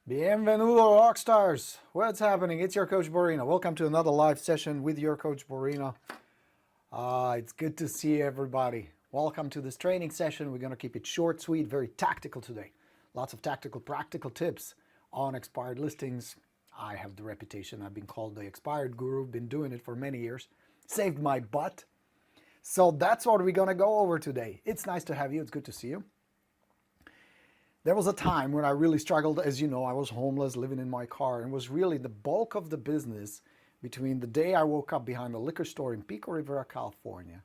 Bienvenido, rockstars! What's happening? It's your coach Borino. Welcome to another live session with your coach Borino. It's good to see everybody. Welcome to this training session. We're going to keep it short, sweet, very tactical today. Lots of tactical, practical tips on expired listings. I have the reputation. I've been called the expired guru. Been doing it for many years. Saved my butt. So that's what we're going to go over today. It's nice to have you. It's good to see you. There was a time when I really struggled. As you know, I was homeless, living in my car, and was really the bulk of the business between the day I woke up behind a liquor store in Pico Rivera, California,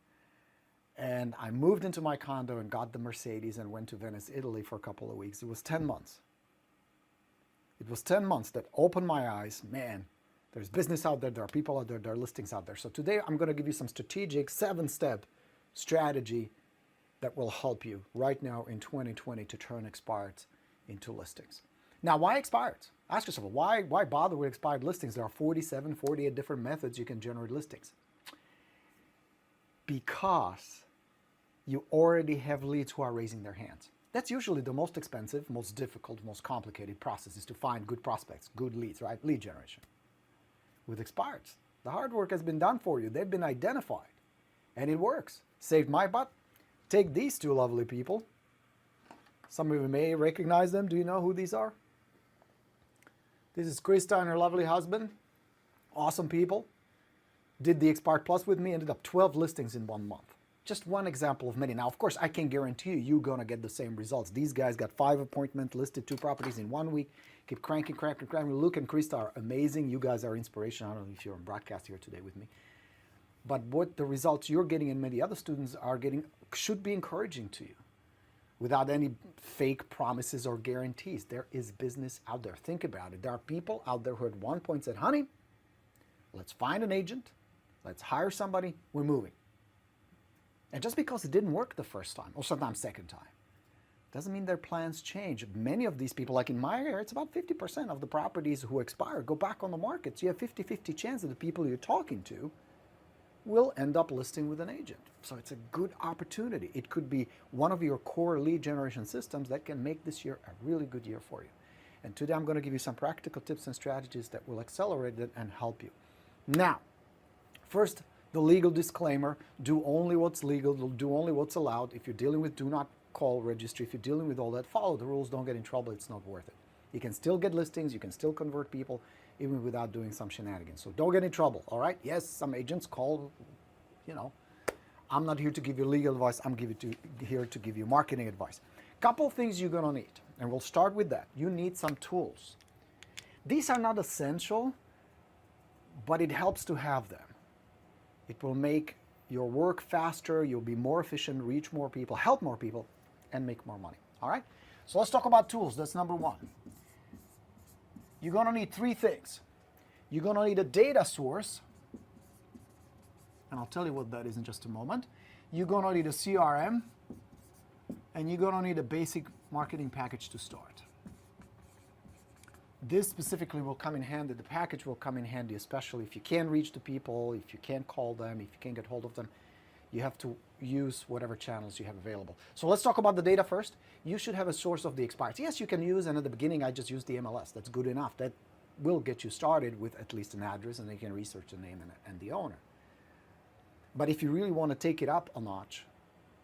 and I moved into my condo and got the Mercedes and went to Venice, Italy for a couple of weeks. It was 10 months. It was 10 months that opened my eyes. Man, there's business out there. There are people out there. There are listings out there. So today I'm going to give you some strategic 7-step strategy that will help you right now in 2020 to turn expireds into listings. Now, why expireds? Ask yourself, why bother with expired listings? There are 47, 48 different methods you can generate listings. Because you already have leads who are raising their hands. That's usually the most expensive, most difficult, most complicated process, is to find good prospects, good leads, right? Lead generation. With expireds, the hard work has been done for you. They've been identified. And it works. Saved my butt. Take these two lovely people. Some of you may recognize them. Do you know who these are? This is Krista and her lovely husband. Awesome people. Did the Expired Plus with me. Ended up 12 listings in 1 month. Just one example of many. Now, of course, I can guarantee you're going to get the same results. These guys got 5 appointments, listed 2 properties in 1 week. Keep cranking. Luke and Krista are amazing. You guys are inspiration. I don't know if you're on broadcast here today with me. But what the results you're getting and many other students are getting should be encouraging to you without any fake promises or guarantees. There is business out there. Think about it. There are people out there who at one point said, honey, let's find an agent. Let's hire somebody. We're moving. And just because it didn't work the first time or sometimes second time, doesn't mean their plans change. Many of these people, like in my area, it's about 50% of the properties who expire go back on the market. So you have 50-50 chance that the people you're talking to will end up listing with an agent. So it's a good opportunity. It could be one of your core lead generation systems that can make this year a really good year for you. And today I'm going to give you some practical tips and strategies that will accelerate it and help you. Now, first, the legal disclaimer: do only what's legal, do only what's allowed. If you're dealing with do not call registry, if you're dealing with all that, follow the rules, don't get in trouble, it's not worth it. You can still get listings, you can still convert people, even without doing some shenanigans. So don't get in trouble, all right? Yes, some agents call, I'm not here to give you legal advice. I'm here to give you marketing advice. Couple things you're going to need, and we'll start with that. You need some tools. These are not essential, but it helps to have them. It will make your work faster, you'll be more efficient, reach more people, help more people, and make more money. All right? So let's talk about tools. That's number one. You're going to need three things. You're going to need a data source, and I'll tell you what that is in just a moment. You're going to need a CRM, and you're going to need a basic marketing package to start. This specifically will come in handy. The package will come in handy, especially if you can't reach the people, if you can't call them, if you can't get hold of them. You have to use whatever channels you have available. So let's talk about the data first. You should have a source of the expires. Yes, you can use, and at the beginning I just used the MLS. That's good enough. That will get you started with at least an address, and then you can research the name and the owner. But if you really want to take it up a notch,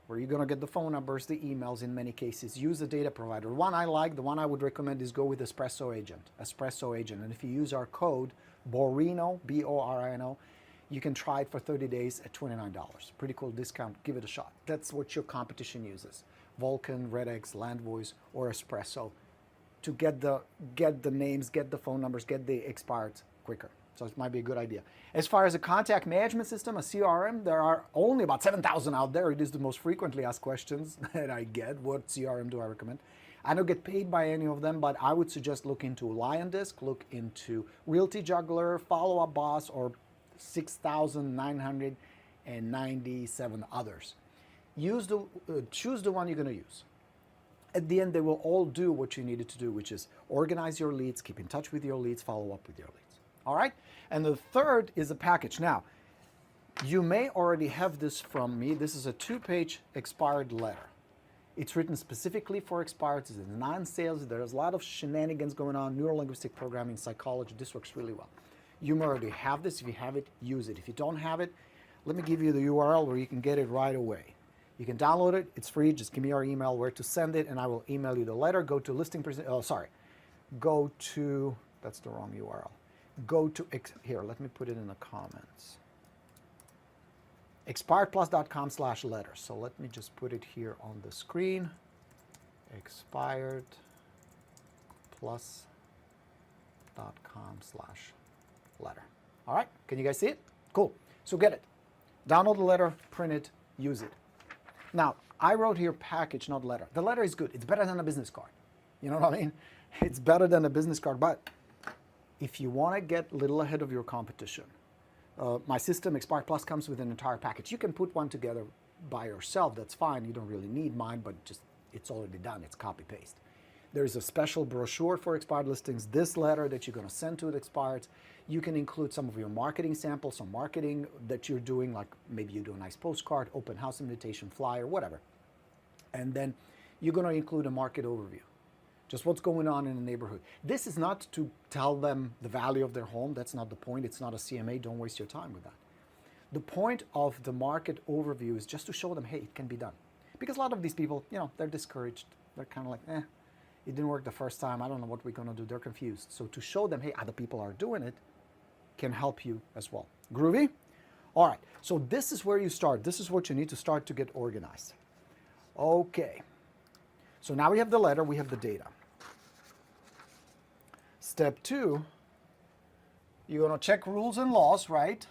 where you're going to get the phone numbers, the emails in many cases, use a data provider. One I like, the one I would recommend is go with Espresso Agent. And if you use our code, Borino, B-O-R-I-N-O, you can try it for 30 days at $29. Pretty cool discount. Give it a shot. That's what your competition uses. Vulcan, RedX, Landvoice, or Espresso to get the names, get the phone numbers, get the expired quicker. So it might be a good idea. As far as a contact management system, a CRM, there are only about 7,000 out there. It is the most frequently asked questions that I get. What CRM do I recommend? I don't get paid by any of them, but I would suggest look into LionDisk, look into Realty Juggler, Follow Up Boss, or 6,997 others. Choose the one you're going to use. At the end, they will all do what you needed to do, which is organize your leads, keep in touch with your leads, follow up with your leads. All right? And the third is a package. Now, you may already have this from me. This is a 2-page expired letter. It's written specifically for expireds. It's non-sales. There's a lot of shenanigans going on, neurolinguistic programming, psychology. This works really well. You may already have this. If you have it, use it. If you don't have it, let me give you the URL where you can get it right away. You can download it. It's free. Just give me your email where to send it, and I will email you the letter. Go to that's the wrong URL. Here, let me put it in the comments. expiredplus.com/letter. So let me just put it here on the screen. expiredplus.com/letter. All right, can you guys see it? Cool. So get it. Download the letter, print it, use it. Now, I wrote here package, not letter. The letter is good. It's better than a business card. You know what I mean? It's better than a business card, but if you want to get a little ahead of your competition, my system, Expired Plus, comes with an entire package. You can put one together by yourself. That's fine. You don't really need mine, but just it's already done. It's copy-paste. There's a special brochure for expired listings. This letter that you're going to send to the expireds, you can include some of your marketing samples, some marketing that you're doing, like maybe you do a nice postcard, open house invitation, flyer, whatever. And then you're going to include a market overview. Just what's going on in the neighborhood. This is not to tell them the value of their home. That's not the point. It's not a CMA. Don't waste your time with that. The point of the market overview is just to show them, hey, it can be done. Because a lot of these people, they're discouraged. They're kind of like, it didn't work the first time. I don't know what we're going to do. They're confused. So to show them, hey, other people are doing it, can help you as well. Groovy? All right. So this is where you start. This is what you need to start to get organized. Okay. So now we have the letter, we have the data. Step 2, you're going to check rules and laws, right?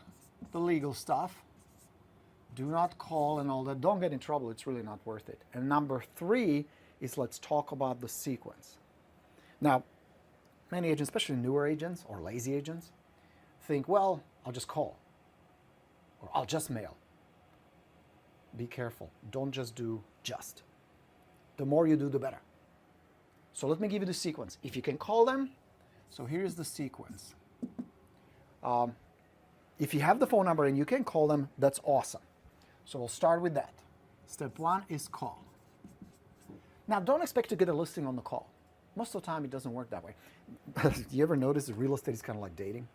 The legal stuff. Do not call and all that. Don't get in trouble. It's really not worth it. And number 3 is let's talk about the sequence. Now, many agents, especially newer agents or lazy agents, think, well, I'll just call or I'll just mail. Be careful. Don't just do just. The more you do, the better. So let me give you the sequence. If you can call them, so here's the sequence. If you have the phone number and you can call them, that's awesome. So we'll start with that. Step 1 is call. Now, don't expect to get a listing on the call. Most of the time, it doesn't work that way. You ever notice that real estate is kind of like dating?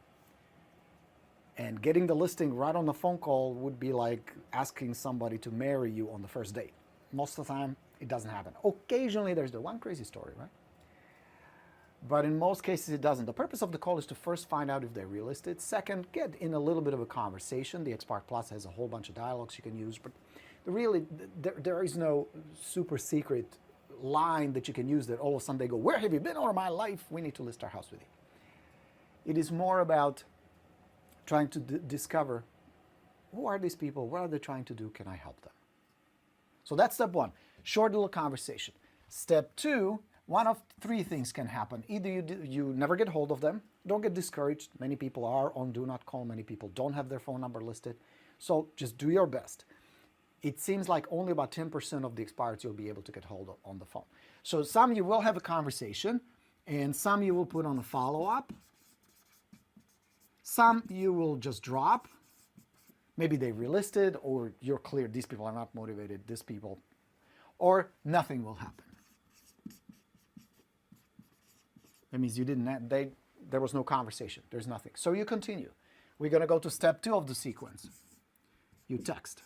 And getting the listing right on the phone call would be like asking somebody to marry you on the first date. Most of the time, it doesn't happen. Occasionally, there's the one crazy story, right? But in most cases, it doesn't. The purpose of the call is to first find out if they're relisted. Second, get in a little bit of a conversation. The Expired Plus has a whole bunch of dialogues you can use, but really, there is no super secret line that you can use that all of a sudden they go, where have you been all my life? We need to list our house with you. It is more about trying to discover, who are these people? What are they trying to do? Can I help them? So that's step one, short little conversation. Step two, one of three things can happen. Either you never get hold of them, don't get discouraged. Many people are on do not call. Many people don't have their phone number listed. So just do your best. It seems like only about 10% of the expireds you'll be able to get hold of on the phone. So some you will have a conversation, and some you will put on a follow-up. Some you will just drop. Maybe they relisted, or you're clear, these people are not motivated, these people, or nothing will happen. That means you didn't, there was no conversation, there's nothing. So you continue. We're going to go to step two of the sequence. You text.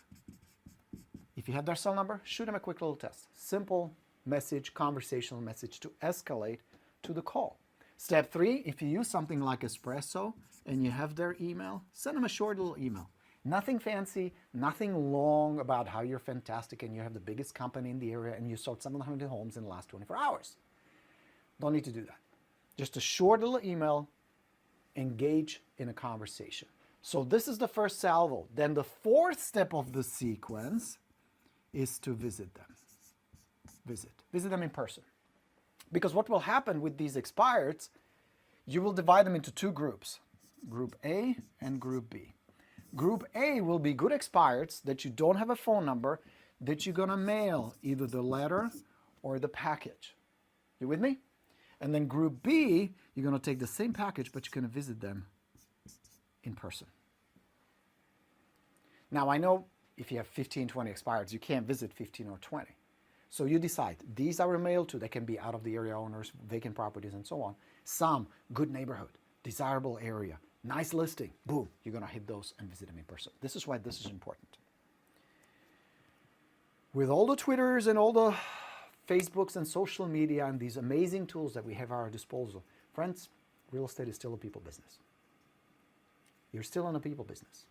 If you have their cell number, shoot them a quick little text. Simple message, conversational message to escalate to the call. Step three, if you use something like Espresso and you have their email, send them a short little email. Nothing fancy, nothing long about how you're fantastic and you have the biggest company in the area and you sold 700 homes in the last 24 hours. Don't need to do that. Just a short little email, engage in a conversation. So this is the first salvo. Then the fourth step of the sequence is to visit them. Visit them in person. Because what will happen with these expireds, you will divide them into two groups, Group A and Group B. Group A will be good expireds that you don't have a phone number, that you're going to mail either the letter or the package. You with me? And then Group B, you're going to take the same package, but you're going to visit them in person. Now, I know if you have 15, 20 expireds, you can't visit 15 or 20. So you decide, these are mailed to, they can be out of the area owners, vacant properties, and so on. Some, good neighborhood, desirable area, nice listing, boom, you're going to hit those and visit them in person. This is why this is important. With all the Twitters and all the Facebooks and social media and these amazing tools that we have at our disposal, friends, real estate is still a people business. You're still in a people business.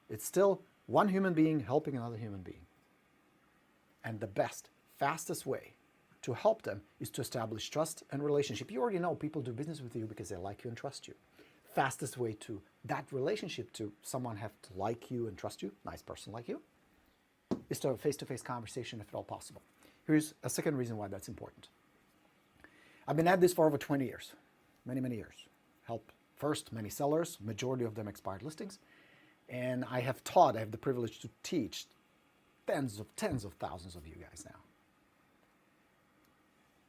It's still one human being helping another human being. And the best, fastest way to help them is to establish trust and relationship. You already know people do business with you because they like you and trust you. Fastest way to that relationship, to someone have to like you and trust you, nice person like you, is to have a face-to-face conversation if at all possible. Here's a second reason why that's important. I've been at this for over 20 years, many, many years. Help first many sellers, majority of them expired listings. And I have the privilege to teach tens of thousands of you guys now.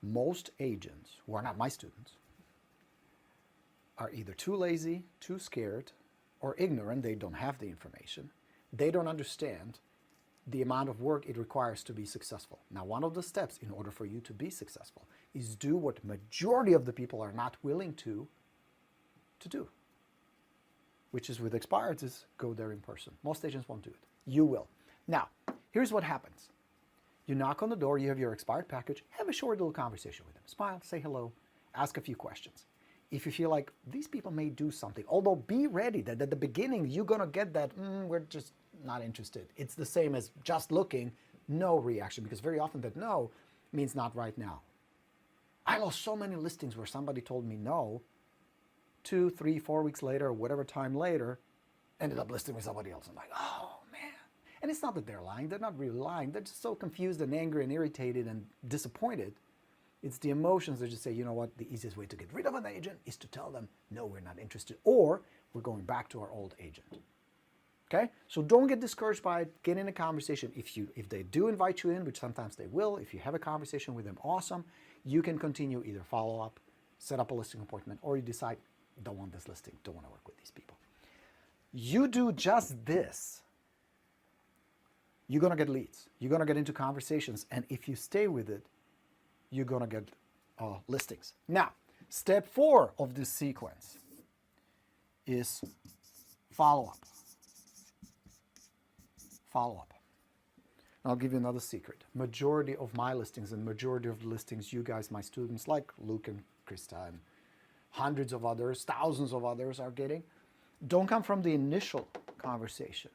Most agents who are not my students are either too lazy, too scared, or ignorant. They don't have the information. They don't understand the amount of work it requires to be successful. Now, one of the steps in order for you to be successful is do what majority of the people are not willing to do, which is with expireds, is go there in person. Most agents won't do it. You will. Now, here's what happens. You knock on the door, you have your expired package, have a short little conversation with them. Smile, say hello, ask a few questions. If you feel like these people may do something, although be ready that at the beginning you're going to get that, we're just not interested. It's the same as just looking, no reaction, because very often that no means not right now. I lost so many listings where somebody told me no, 2, 3, 4 weeks later, or whatever time later, ended up listing with somebody else. I'm like, oh man. And it's not that they're lying. They're not really lying. They're just so confused and angry and irritated and disappointed. It's the emotions that just say, you know what, the easiest way to get rid of an agent is to tell them, no, we're not interested, or we're going back to our old agent. Okay? So don't get discouraged by it. Get in a conversation. If they do invite you in, which sometimes they will, if you have a conversation with them, awesome. You can continue, either follow up, set up a listing appointment, or you decide, don't want this listing, don't want to work with these people. You do just this, you're going to get leads. You're going to get into conversations. And if you stay with it, you're going to get listings. Now, step 4 of this sequence is follow-up. Follow-up. I'll give you another secret. Majority of my listings and majority of the listings you guys, my students like Luke and Krista and hundreds of others, thousands of others are getting, don't come from the initial conversation.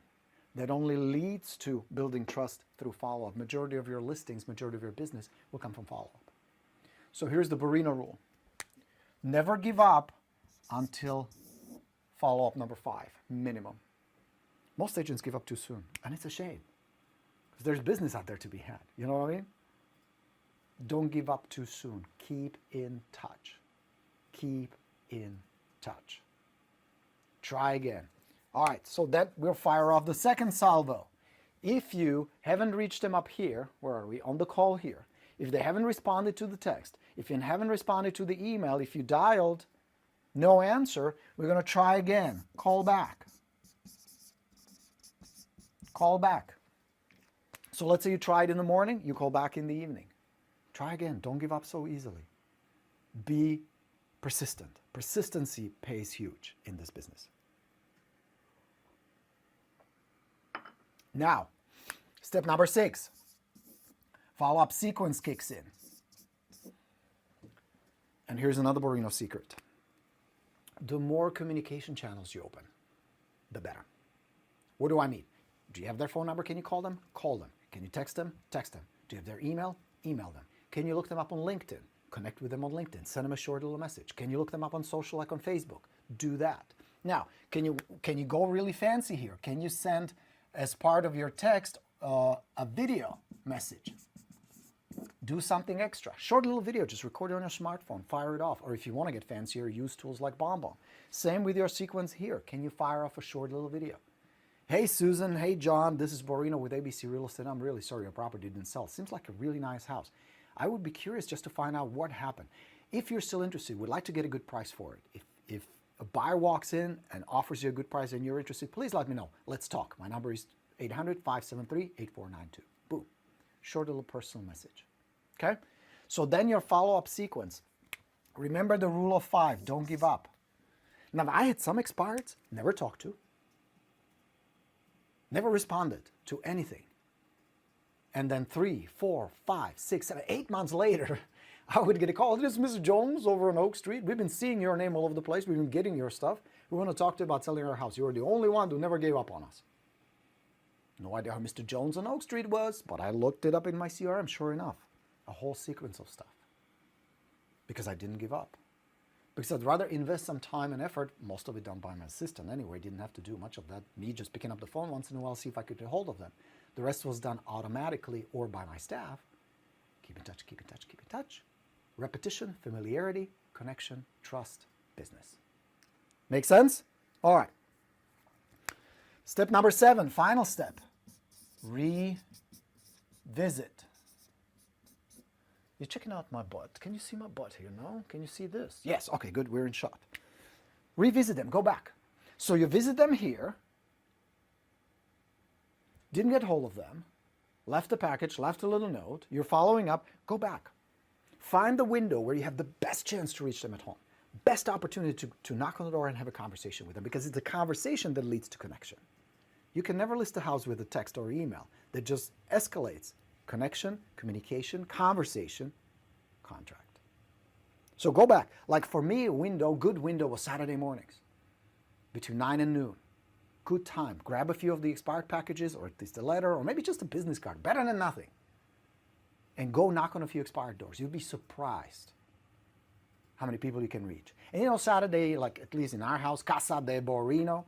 That only leads to building trust through follow-up. Majority of your listings, majority of your business will come from follow-up. So here's the Borino rule. Never give up until follow-up number 5, minimum. Most agents give up too soon, and it's a shame. Because there's business out there to be had. You know what I mean? Don't give up too soon. Keep in touch. Keep in touch. Try again. All right, so that will fire off the second salvo. If you haven't reached them up here, where are we? On the call here. If they haven't responded to the text, if you haven't responded to the email, if you dialed, no answer, we're going to try again. Call back. Call back. So let's say you tried in the morning, you call back in the evening. Try again. Don't give up so easily. Be persistent. Persistency pays huge in this business. Now, step number 6. Follow-up sequence kicks in. And here's another Borino secret. The more communication channels you open, the better. What do I mean? Do you have their phone number? Can you call them? Call them. Can you text them? Text them. Do you have their email? Email them. Can you look them up on LinkedIn? Connect with them on LinkedIn. Send them a short little message. Can you look them up on social like on Facebook? Do that. Now, can you go really fancy here? Can you send, as part of your text, a video message? Do something extra. Short little video, just record it on your smartphone, fire it off. Or if you want to get fancier, use tools like BombBomb. Same with your sequence here. Can you fire off a short little video? Hey Susan, hey John, this is Borino with ABC Real Estate. I'm really sorry your property didn't sell. Seems like a really nice house. I would be curious just to find out what happened. If you're still interested, would like to get a good price for it. If a buyer walks in and offers you a good price and you're interested, please let me know. Let's talk. My number is 800-573-8492. Boom. Short little personal message. Okay? So then your follow-up sequence. Remember the rule of 5. Don't give up. Now, I had some expireds, never talked to, never responded to anything. And then 3, 4, 5, 6, 7, 8 months later, I would get a call. This is Mr. Jones over on Oak Street. We've been seeing your name all over the place. We've been getting your stuff. We want to talk to you about selling our house. You were the only one who never gave up on us. No idea how Mr. Jones on Oak Street was, but I looked it up in my CRM, sure enough. A whole sequence of stuff. Because I didn't give up. Because I'd rather invest some time and effort, most of it done by my assistant anyway, didn't have to do much of that, me just picking up the phone once in a while, see if I could get hold of them. The rest was done automatically or by my staff. Keep in touch, keep in touch, keep in touch. Repetition, familiarity, connection, trust, business. Make sense? All right. Step number 7, final step. Revisit. You're checking out my butt. Can you see my butt here? No? Can you see this? Yes. Okay, good. We're in shot. Revisit them. Go back. So you visit them here. Didn't get hold of them. Left a package, left a little note. You're following up. Go back. Find the window where you have the best chance to reach them at home. Best opportunity to knock on the door and have a conversation with them, because it's a conversation that leads to connection. You can never list a house with a text or email that just escalates. Connection, communication, conversation, contract. So go back. Like for me, good window was Saturday mornings between 9 and noon. Good time. Grab a few of the expired packages, or at least a letter, or maybe just a business card. Better than nothing. And go knock on a few expired doors. You'll be surprised how many people you can reach. And you know, Saturday, like at least in our house, Casa de Borino,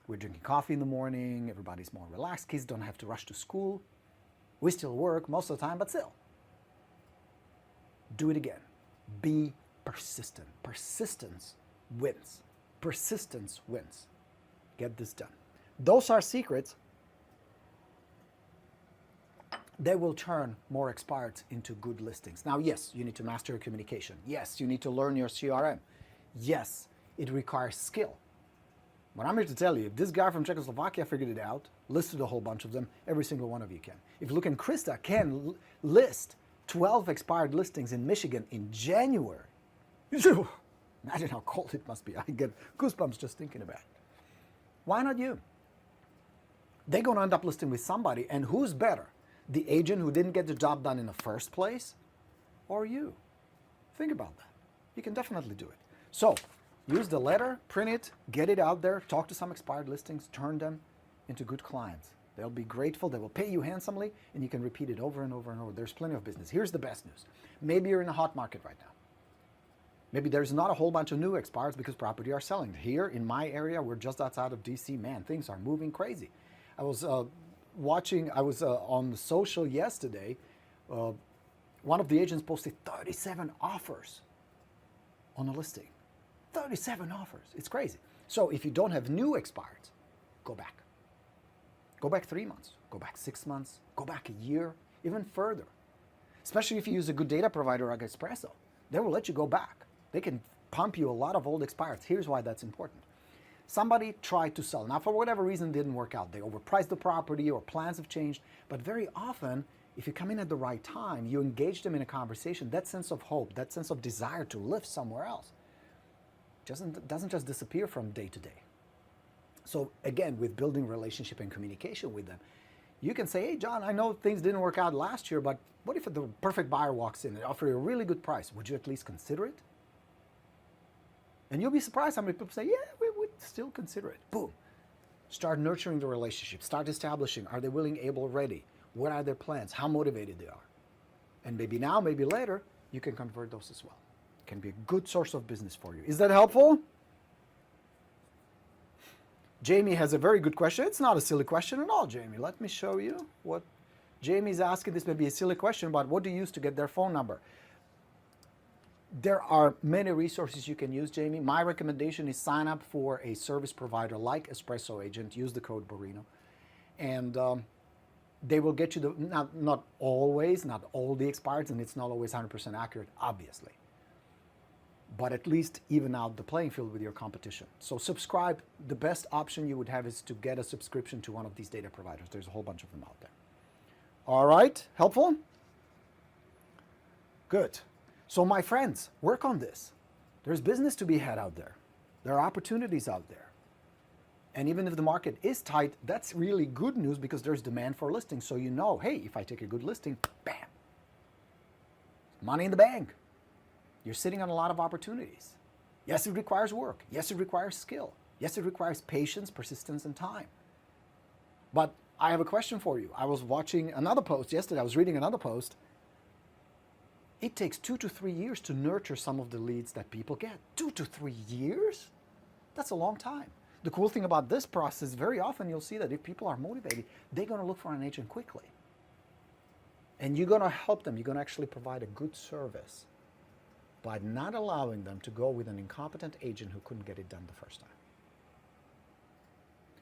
we're drinking coffee in the morning. Everybody's more relaxed. Kids don't have to rush to school. We still work most of the time, but still. Do it again. Be persistent. Persistence wins. Persistence wins. Get this done. Those are secrets. They will turn more expireds into good listings. Now, yes, you need to master your communication. Yes, you need to learn your CRM. Yes, it requires skill. But I'm here to tell you, if this guy from Czechoslovakia figured it out, listed a whole bunch of them, every single one of you can. If you look, and Krista can list 12 expired listings in Michigan in January. Imagine how cold it must be. I get goosebumps just thinking about it. Why not you? They're going to end up listing with somebody, and who's better? The agent who didn't get the job done in the first place, or you? Think about that. You can definitely do it. So use the letter, print it, get it out there, talk to some expired listings, turn them into good clients. They'll be grateful, they will pay you handsomely, and you can repeat it over and over and over. There's plenty of business. Here's the best news. Maybe you're in a hot market right now. Maybe there's not a whole bunch of new expireds because property are selling. Here in my area, we're just outside of DC. Man, things are moving crazy. I was on the social yesterday. One of the agents posted 37 offers on a listing. 37 offers. It's crazy. So if you don't have new expireds, go back. Go back 3 months. Go back 6 months. Go back a year. Even further. Especially if you use a good data provider like Espresso. They will let you go back. They can pump you a lot of old expireds. Here's why that's important. Somebody tried to sell. Now, for whatever reason, it didn't work out. They overpriced the property or plans have changed. But very often, if you come in at the right time, you engage them in a conversation, that sense of hope, that sense of desire to live somewhere else doesn't just disappear from day to day. So again, with building relationship and communication with them, you can say, hey, John, I know things didn't work out last year, but what if the perfect buyer walks in and offers you a really good price? Would you at least consider it? And you'll be surprised how many people say, yeah, we would still consider it. Boom. Start nurturing the relationship. Start establishing, are they willing, able, ready? What are their plans? How motivated they are? And maybe now, maybe later, you can convert those as well. It can be a good source of business for you. Is that helpful? Jamie has a very good question. It's not a silly question at all, Jamie. Let me show you what Jamie's asking. This may be a silly question, but what do you use to get their phone number? There are many resources you can use, Jamie. My recommendation is sign up for a service provider like Espresso Agent. Use the code Borino. And they will get you the, not always, not all the expireds, and it's not always 100% accurate, obviously. But at least even out the playing field with your competition. So subscribe. The best option you would have is to get a subscription to one of these data providers. There's a whole bunch of them out there. All right, helpful? Good. So my friends, work on this. There's business to be had out there. There are opportunities out there. And even if the market is tight, that's really good news because there's demand for listings. So you know, hey, if I take a good listing, bam, money in the bank. You're sitting on a lot of opportunities. Yes, it requires work. Yes, it requires skill. Yes, it requires patience, persistence, and time. But I have a question for you. I was watching another post yesterday. I was reading another post. It takes 2 to 3 years to nurture some of the leads that people get. 2 to 3 years? That's a long time. The cool thing about this process, very often you'll see that if people are motivated, they're going to look for an agent quickly. And you're going to help them. You're going to actually provide a good service by not allowing them to go with an incompetent agent who couldn't get it done the first time.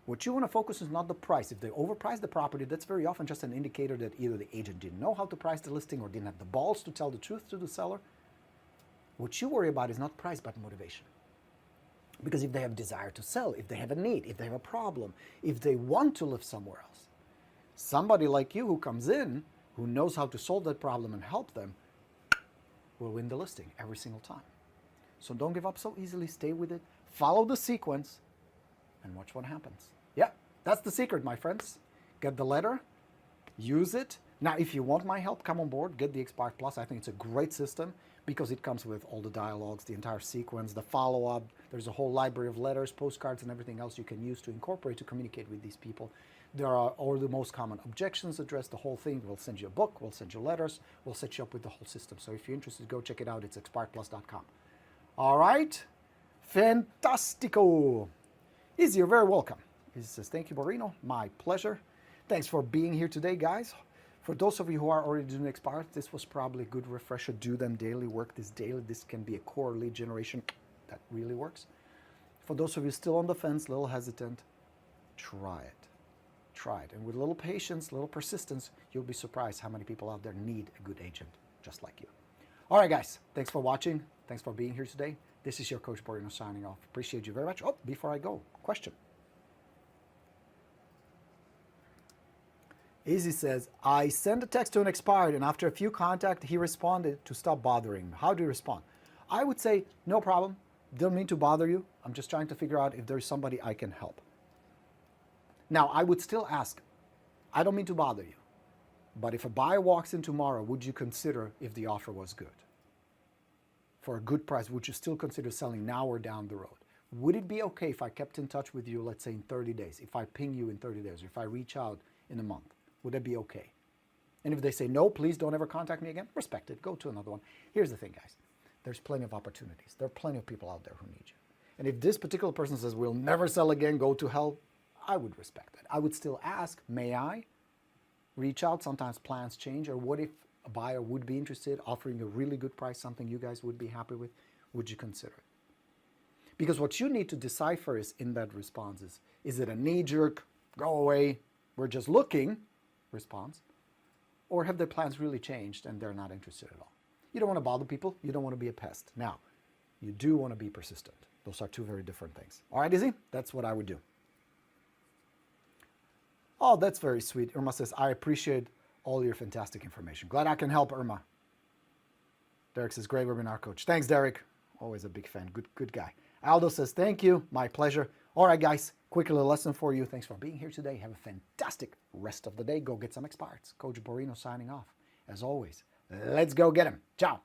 What you want to focus on is not the price. If they overprice the property, that's very often just an indicator that either the agent didn't know how to price the listing or didn't have the balls to tell the truth to the seller. What you worry about is not price, but motivation. Because if they have desire to sell, if they have a need, if they have a problem, if they want to live somewhere else, somebody like you who comes in, who knows how to solve that problem and help them, will win the listing every single time. So don't give up so easily. Stay with it. Follow the sequence and watch what happens. Yeah, that's the secret, my friends. Get the letter, use it. Now, if you want my help, come on board, get the Expired Plus. I think it's a great system because it comes with all the dialogues, the entire sequence, the follow-up. There's a whole library of letters, postcards, and everything else you can use to incorporate, to communicate with these people. There are all the most common objections addressed, the whole thing. We'll send you a book, we'll send you letters, we'll set you up with the whole system. So if you're interested, go check it out. It's expiredplus.com. All right? Fantastico. Izzy, you're very welcome. Izzy says, thank you, Borino. My pleasure. Thanks for being here today, guys. For those of you who are already doing expired, this was probably a good refresher. Do them daily, work this daily. This can be a core lead generation that really works. For those of you still on the fence, a little hesitant, try it. Try it. And with a little patience, a little persistence, you'll be surprised how many people out there need a good agent just like you. All right, guys. Thanks for watching. Thanks for being here today. This is your Coach Borino signing off. Appreciate you very much. Oh, before I go, question. Izzy says, I sent a text to an expired, and after a few contacts, he responded to stop bothering me. How do you respond? I would say, no problem. Don't mean to bother you. I'm just trying to figure out if there's somebody I can help. Now, I would still ask, I don't mean to bother you, but if a buyer walks in tomorrow, would you consider if the offer was good? for a good price, would you still consider selling now or down the road? Would it be okay if I kept in touch with you, let's say in 30 days, if I ping you in 30 days, or if I reach out in a month? Would that be okay? And if they say, no, please don't ever contact me again, respect it, go to another one. Here's the thing, guys. There's plenty of opportunities. There are plenty of people out there who need you. And if this particular person says, we'll never sell again, go to hell, I would respect that. I would still ask, may I reach out? Sometimes plans change. Or what if a buyer would be interested, offering a really good price, something you guys would be happy with? Would you consider it? Because what you need to decipher is in that response is it a knee-jerk, go away, we're just looking response? Or have their plans really changed and they're not interested at all? You don't want to bother people. You don't want to be a pest. Now, you do want to be persistent. Those are two very different things. All right, Izzy? That's what I would do. Oh, that's very sweet. Irma says, I appreciate all your fantastic information. Glad I can help, Irma. Derek says, great webinar, coach. Thanks, Derek. Always a big fan. Good guy. Aldo says, thank you. My pleasure. All right, guys. Quick little lesson for you. Thanks for being here today. Have a fantastic rest of the day. Go get some expireds. Coach Borino signing off. As always, let's go get them. Ciao.